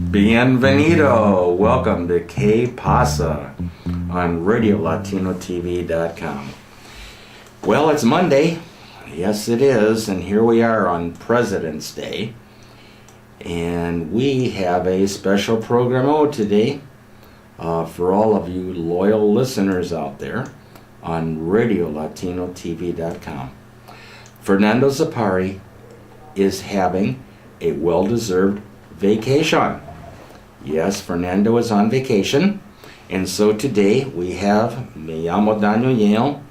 Bienvenido. Welcome to Pasa on RadioLatinoTV.com. Well, it's Monday. Yes, it is. And here we are on President's Day. And we have a special program today for all of you loyal listeners out there on RadioLatinoTV.com. Fernando Zapari is having a well-deserved vacation. Yes, Fernando is on vacation, and so today we have Me Llamo Daniel Jehl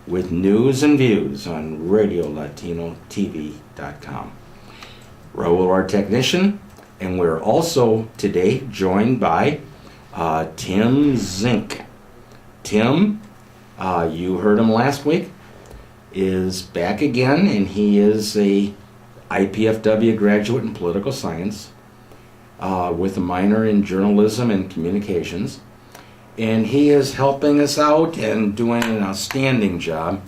with news and views on RadioLatinoTV.com. Raul, our technician, and we're also today joined by Tim Zink. Tim, you heard him last week, is back again, and he is a IPFW graduate in political science with a minor in journalism and communications. And he is helping us out and doing an outstanding job,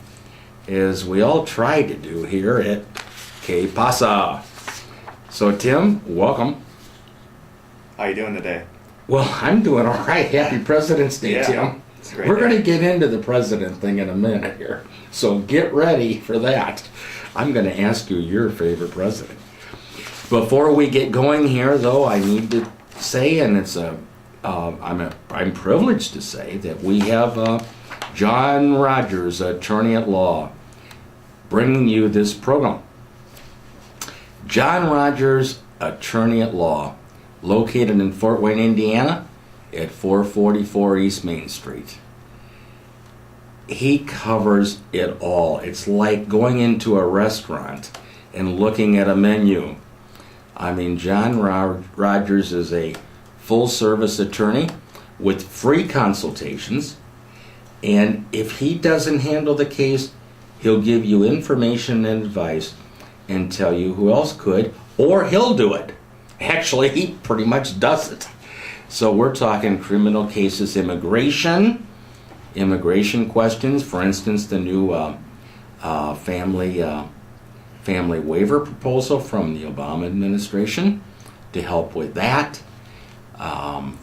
as we all try to do here at Pasa. So Tim, welcome. How you doing today? Well, I'm doing all right. Happy President's Day, Tim. We're going to get into the president thing in a minute here, so get ready for that. I'm going to ask you your favorite president. Before we get going here, though, I need to say, and I'm privileged to say that we have John Rogers, attorney at law, bringing you this program. John Rogers, attorney at law, located in Fort Wayne, Indiana, at 444 East Main Street. He covers it all. It's like going into a restaurant and looking at a menu. I mean, John Rogers is a full-service attorney with free consultations, and if he doesn't handle the case, he'll give you information and advice and tell you who else could, or he'll do it. Actually, he pretty much does it. So we're talking criminal cases, immigration questions, for instance, the new family waiver proposal from the Obama administration to help with that,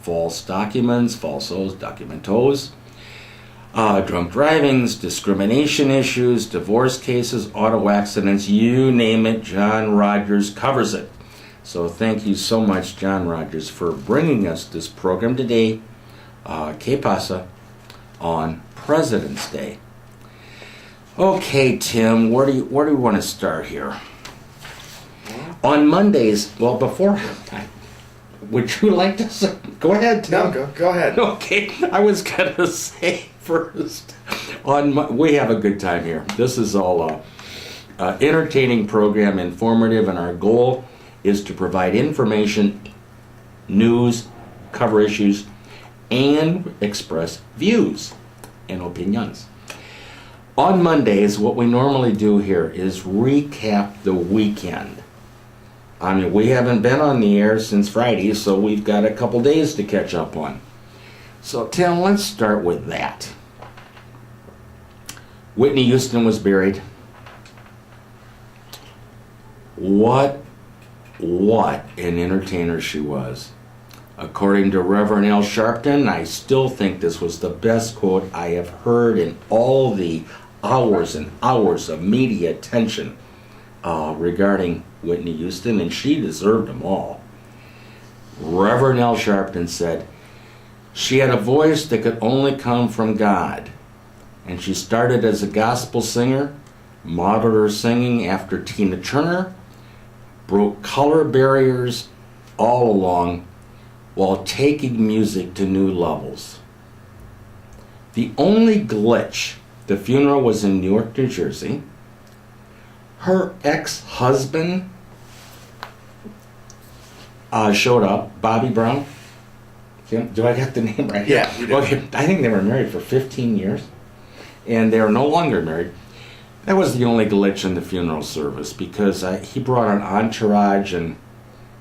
false documents, falsos, documentos, drunk drivings, discrimination issues, divorce cases, auto accidents, you name it, John Rogers covers it. So thank you so much, John Rogers, for bringing us this program today, Pasa, on President's Day. Okay, Tim, where do you want to start here? On Mondays, well, before, would you like to say? Go ahead, Tim. No, go ahead. Okay, I was going to say first, we have a good time here. This is all entertaining program, informative, and our goal is to provide information, news, cover issues, and express views and opinions. On Mondays, what we normally do here is recap the weekend. I mean, we haven't been on the air since Friday, so we've got a couple days to catch up on. So, Tim, let's start with that. Whitney Houston was buried. What an entertainer she was. According to Reverend Al Sharpton, I still think this was the best quote I have heard in all the hours and hours of media attention regarding Whitney Houston, and she deserved them all. Reverend Al Sharpton said, "She had a voice that could only come from God, and she started as a gospel singer, modeled her singing after Tina Turner, broke color barriers all along, while taking music to new levels. The only glitch, the funeral was in Newark, New Jersey. Her ex-husband showed up, Bobby Brown. Do I get the name right? Yeah, you did. Okay, I think they were married for 15 years, and they are no longer married. That was the only glitch in the funeral service, because he brought an entourage, and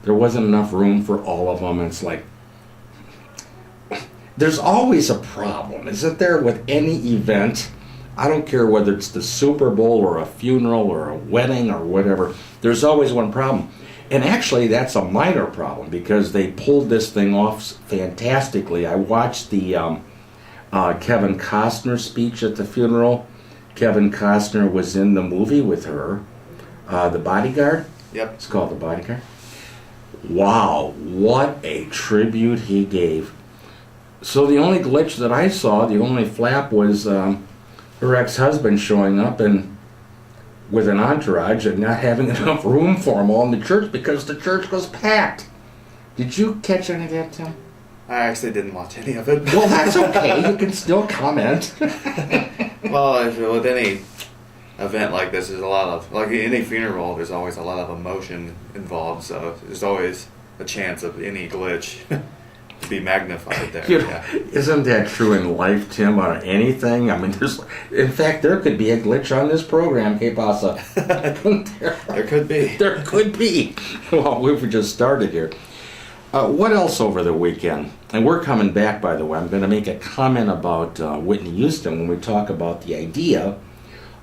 there wasn't enough room for all of them. It's like, there's always a problem, isn't there, with any event? I don't care whether it's the Super Bowl or a funeral or a wedding or whatever. There's always one problem. And actually, that's a minor problem because they pulled this thing off fantastically. I watched the Kevin Costner speech at the funeral. Kevin Costner was in the movie with her, The Bodyguard. Yep. It's called The Bodyguard. Wow, what a tribute he gave. So the only glitch that I saw, the only flap, was her ex-husband showing up and with an entourage and not having enough room for them all in the church because the church was packed. Did you catch any of that, Tim? I actually didn't watch any of it. Well, that's okay. You can still comment. Well, with any event like this, there's a lot of, like any funeral, there's always a lot of emotion involved, so there's always a chance of any glitch to be magnified there. Isn't that true in life, Tim, or anything? I mean, in fact, there could be a glitch on this program, Pasa. There could be. There could be. Well, we've just started here. What else over the weekend? And we're coming back, by the way. I'm going to make a comment about Whitney Houston when we talk about the idea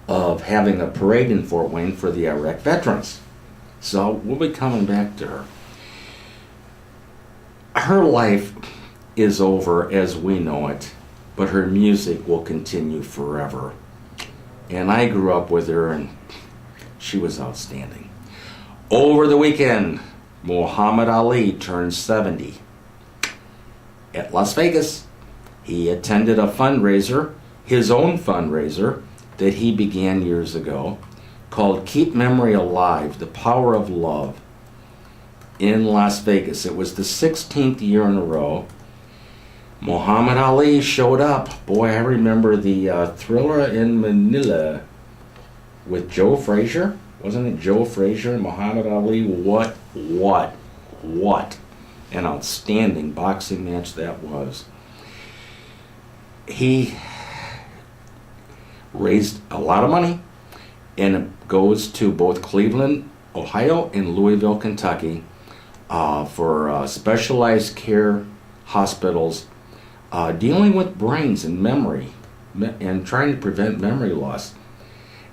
of having a parade in Fort Wayne for the Iraq veterans. So we'll be coming back to her. Her life is over as we know it, but her music will continue forever. And I grew up with her, and she was outstanding. Over the weekend, Muhammad Ali turned 70. At Las Vegas, he attended a fundraiser, his own fundraiser, that he began years ago, called Keep Memory Alive, The Power of Love, in Las Vegas. It was the 16th year in a row. Muhammad Ali showed up. Boy, I remember the Thriller in Manila with Joe Frazier. Wasn't it Joe Frazier and Muhammad Ali? What an outstanding boxing match that was. He raised a lot of money, and it goes to both Cleveland, Ohio, and Louisville, Kentucky, for specialized care hospitals dealing with brains and memory and trying to prevent memory loss.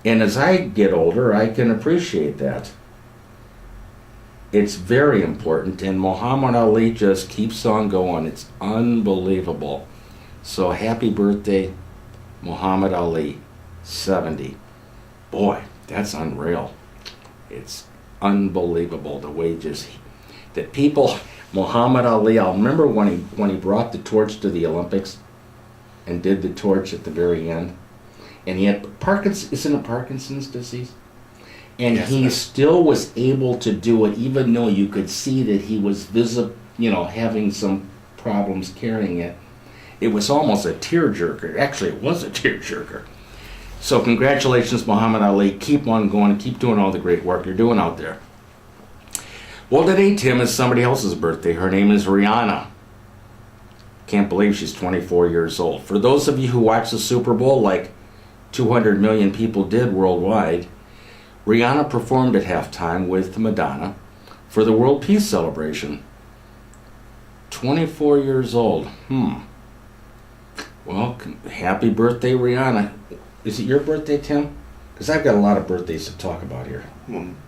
And as I get older, I can appreciate that. It's very important, and Muhammad Ali just keeps on going. It's unbelievable. So happy birthday, Muhammad Ali, 70. Boy, that's unreal. It's unbelievable the way that people, Muhammad Ali, I'll remember when he brought the torch to the Olympics and did the torch at the very end. And he had isn't it Parkinson's disease? And yes, he still was able to do it, even though you could see that he was having some problems carrying it. It was almost a tearjerker. Actually, it was a tearjerker. So congratulations, Muhammad Ali. Keep on going and keep doing all the great work you're doing out there. Well, today, Tim, is somebody else's birthday. Her name is Rihanna. Can't believe she's 24 years old. For those of you who watch the Super Bowl, like 200 million people did worldwide, Rihanna performed at halftime with Madonna for the World Peace Celebration. 24 years old. Well, happy birthday, Rihanna. Is it your birthday, Tim? Because I've got a lot of birthdays to talk about here.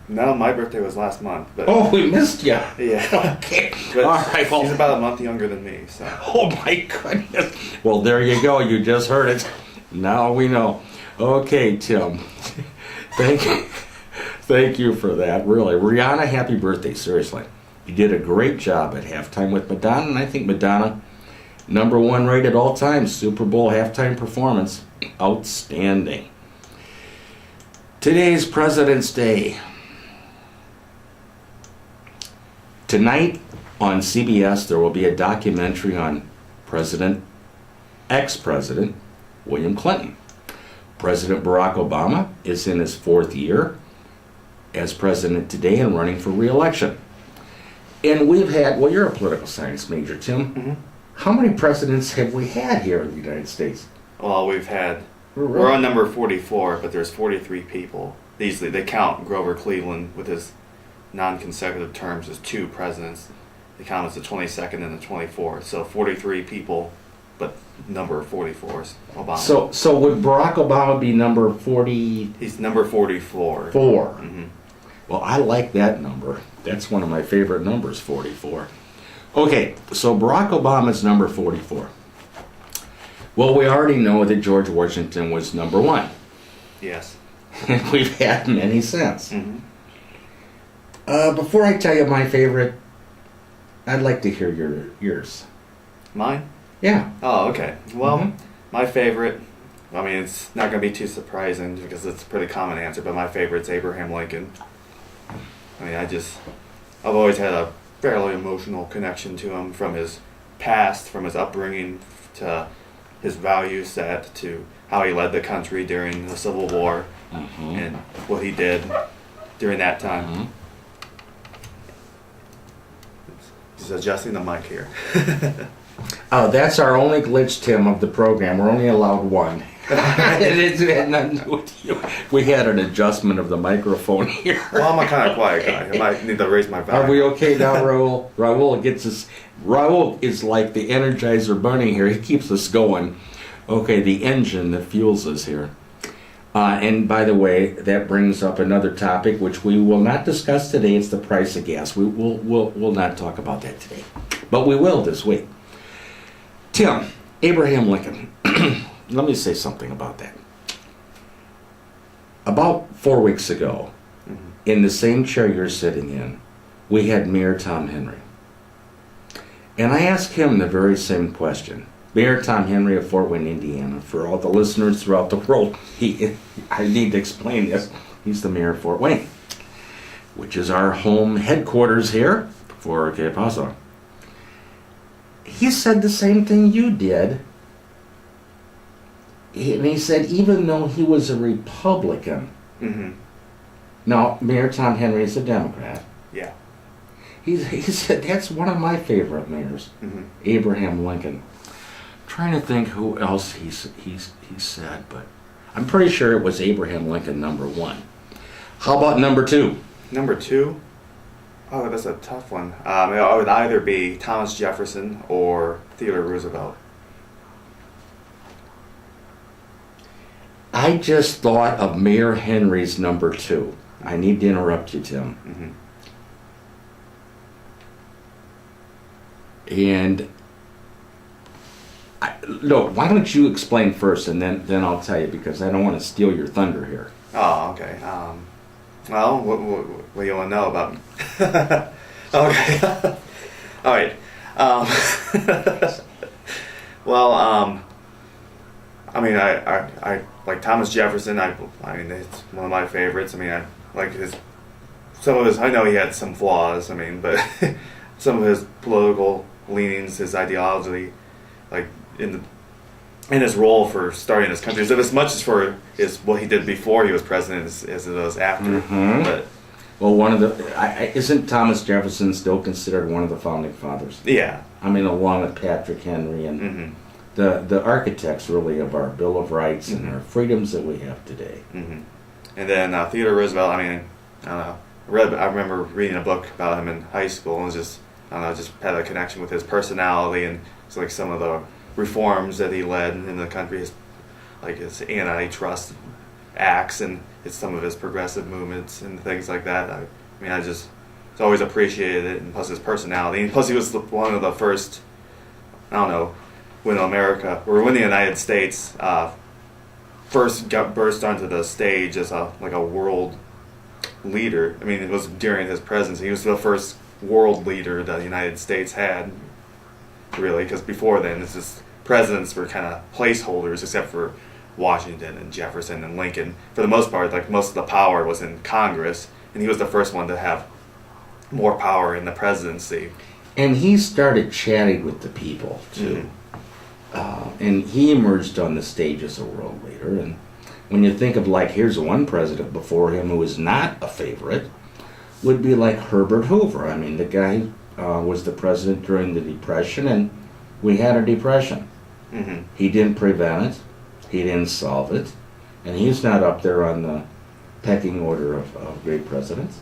No, my birthday was last month. But oh, we missed you. Yeah. Okay. But all right. Well, she's about a month younger than me. So. Oh, my goodness. Well, there you go. You just heard it. Now we know. Okay, Tim. Thank you for that, really. Rihanna, happy birthday, seriously. You did a great job at halftime with Madonna, and I think Madonna, #1 rated all time, Super Bowl halftime performance. Outstanding. Today's President's Day. Tonight on CBS, there will be a documentary on ex-President William Clinton. President Barack Obama is in his 4th year as president today and running for re-election. And we've had, well, you're a political science major, Tim. Mm-hmm. How many presidents have we had here in the United States? Well, we're on number 44, but there's 43 people. They count Grover Cleveland with his non-consecutive terms as 2 presidents. They count as the 22nd and the 24th. So 43 people, but number 44 is Obama. So would Barack Obama be number 40? He's number 44. 4. Mm-hmm. Well, I like that number. That's one of my favorite numbers, 44. Okay, so Barack Obama's number 44. Well, we already know that George Washington was number 1. Yes. And we've had many since. Mm-hmm. Before I tell you my favorite, I'd like to hear yours. Mine? Yeah. Oh, okay. Well, Mhm. my favorite, I mean, it's not going to be too surprising because it's a pretty common answer, but my favorite's Abraham Lincoln. I mean, I've always had a fairly emotional connection to him from his past, from his upbringing, to his value set, to how he led the country during the Civil War, and what he did during that time. He's adjusting the mic here. Oh, that's our only glitch, Tim, of the program. We're only allowed one. It had nothing to do with you. We had an adjustment of the microphone here. Well, I'm a kind of quiet guy. I might need to raise my volume. Are we okay now, Raul? Raul gets us. Raul is like the Energizer Bunny here. He keeps us going. Okay, the engine that fuels us here. And by the way, that brings up another topic which we will not discuss today. It's the price of gas. We'll not talk about that today, but we will this week. Tim, Abraham Lincoln. Let me say something about that. About 4 weeks ago, in the same chair you're sitting in, we had Mayor Tom Henry. And I asked him the very same question. Mayor Tom Henry of Fort Wayne, Indiana. For all the listeners throughout the world, I need to explain this. He's the mayor of Fort Wayne, which is our home headquarters here for Pasa. He said the same thing you did. And he said even though he was a Republican, now Mayor Tom Henry is a Democrat. Yeah. He said that's one of my favorite mayors, Abraham Lincoln. Trying to think who else he said, but I'm pretty sure it was Abraham Lincoln number 1. How about number 2? Number 2? Oh, that's a tough one. It would either be Thomas Jefferson or Theodore Roosevelt. I just thought of Mayor Henry's number 2. I need to interrupt you, Tim. And no, why don't you explain first, and then I'll tell you, because I don't want to steal your thunder here. Oh, okay. Well, what do you want to know about me? Okay. All right. Well, I mean, I like Thomas Jefferson. I mean, it's one of my favorites. I mean, I like some of his. I know he had some flaws. I mean, but some of his political leanings, his ideology, like in his role for starting this country, as much as for what he did before he was president as it was after. But well, one of the isn't Thomas Jefferson still considered one of the founding fathers? Yeah, I mean, along with Patrick Henry and the architects really of our Bill of Rights and our freedoms that we have today. And then Theodore Roosevelt. I mean, I don't know. I remember reading a book about him in high school, and was just I don't know, just had a connection with his personality and it's like some of the reforms that he led in the country, his antitrust acts and some of his progressive movements and things like that. I mean, it's always appreciated it, and plus his personality, and plus he was one of the first, I don't know, when the United States first burst onto the stage as a world leader. I mean, it was during his presidency. He was the first world leader that the United States had, really, because before then, presidents were kind of placeholders, except for Washington and Jefferson and Lincoln. For the most part, most of the power was in Congress, and he was the first one to have more power in the presidency. And he started chatting with the people, too. And he emerged on the stage as a world leader. And when you think of, here's one president before him who was not a favorite, would be like Herbert Hoover. I mean, the guy was the president during the Depression, and we had a Depression. He didn't prevent it. He didn't solve it. And he's not up there on the pecking order of great presidents.